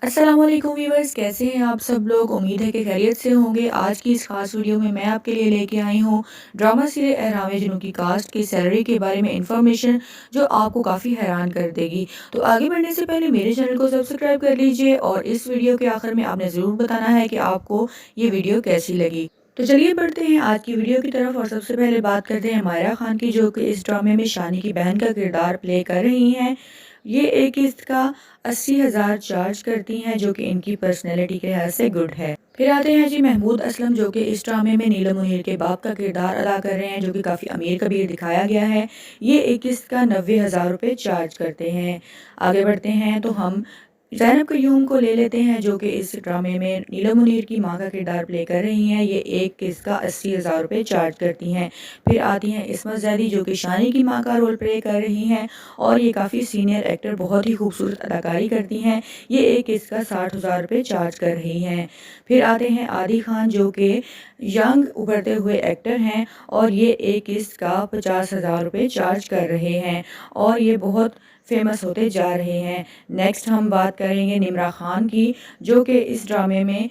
अस्सलाम वालेकुम व्यूअर्स, कैसे हैं आप सब लोग। उम्मीद है कि खैरियत से होंगे। आज की इस खास वीडियो में मैं आपके लिए लेके आई हूँ ड्रामा सीरियल अहराम जुनून की कास्ट की सैलरी के बारे में इंफॉर्मेशन जो आपको काफ़ी हैरान कर देगी। तो आगे बढ़ने से पहले मेरे चैनल को सब्सक्राइब कर लीजिए और इस वीडियो के आखिर में आपने ज़रूर बताना है कि आपको ये वीडियो कैसी लगी। तो चलिए बढ़ते हैं आज की वीडियो की तरफ और सबसे पहले बात करते हैं मायरा खान की, जो कि इस ड्रामे में शानी की बहन का किरदार प्ले कर रही हैं। ये एक किस्त का 80,000 चार्ज करती हैं, जो कि इनकी पर्सनैलिटी के लिहाज से गुड है। फिर आते हैं जी महमूद असलम, जो कि इस ड्रामे में नीलम मुनीर के बाप का किरदार अदा कर रहे हैं, जो कि काफ़ी अमीर कबीर दिखाया गया है। ये एक किस्त का 90,000 रुपये चार्ज करते हैं। आगे बढ़ते हैं तो हम ज़ैनब कयूम को ले लेते हैं, जो कि इस ड्रामे में नीलम मुनीर की माँ का किरदार प्ले कर रही हैं। ये एक किस्त का 80,000 रुपये चार्ज करती हैं। फिर आती हैं इस्मत ज़ैदी, जो कि शानी की माँ का रोल प्ले कर रही हैं और ये काफ़ी सीनियर एक्टर, बहुत ही खूबसूरत अदाकारी करती हैं। ये एक इसका 60,000 रुपये चार्ज कर रही हैं। फिर आते हैं आदि खान, जो कि यंग उभरते हुए एक्टर हैं और ये एक इसका 50,000 रुपये चार्ज कर रहे हैं और ये बहुत फेमस होते जा रहे हैं। नेक्स्ट हम बात करेंगे निम्रा खान की, जो कि इस ड्रामे में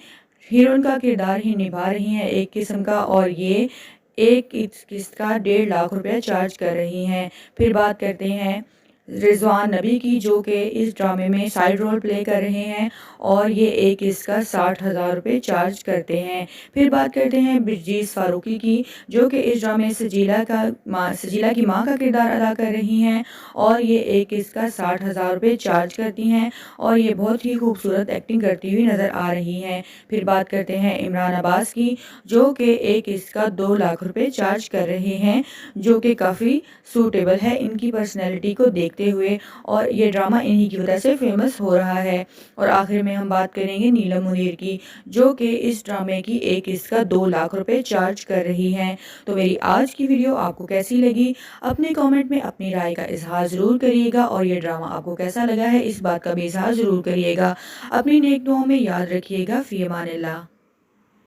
हीरोइन का किरदार ही निभा रही हैं एक किस्म का, और ये एक किस्त का 1.5 लाख रुपया चार्ज कर रही हैं। फिर बात करते हैं रिजवान नबी की, जो कि इस ड्रामे में साइड रोल प्ले कर रहे हैं और ये एक इसका 60,000 रुपये चार्ज करते हैं। फिर बात करते हैं बिरजीज़ फारूकी की, जो कि इस ड्रामे में सजीला की माँ का किरदार अदा कर रही हैं और ये एक इसका 60,000 रुपये चार्ज करती हैं और ये बहुत ही खूबसूरत एक्टिंग करती हुई नज़र आ रही हैं। फिर बात करते हैं इमरान अब्बास की, जो कि एक इसका 2 लाख रुपये चार्ज कर रहे हैं, जो कि काफ़ी सूटेबल है इनकी पर्सनैलिटी को देखते हुए, और ये ड्रामा इन्हीं की वजह से फेमस हो रहा है। और आखिर में हम बात करेंगे नीलम मुनीर की, जो कि इस ड्रामे की एक इसका 2 लाख रुपये चार्ज कर रही हैं। तो मेरी आज की वीडियो आपको कैसी लगी, अपने कमेंट में अपनी राय का इजहार ज़रूर करिएगा और ये ड्रामा आपको कैसा लगा है इस बात का भी इजहार ज़रूर करिएगा। अपनी नेक दुआओं में याद रखिएगा। फ़ी अमानिल्लाह।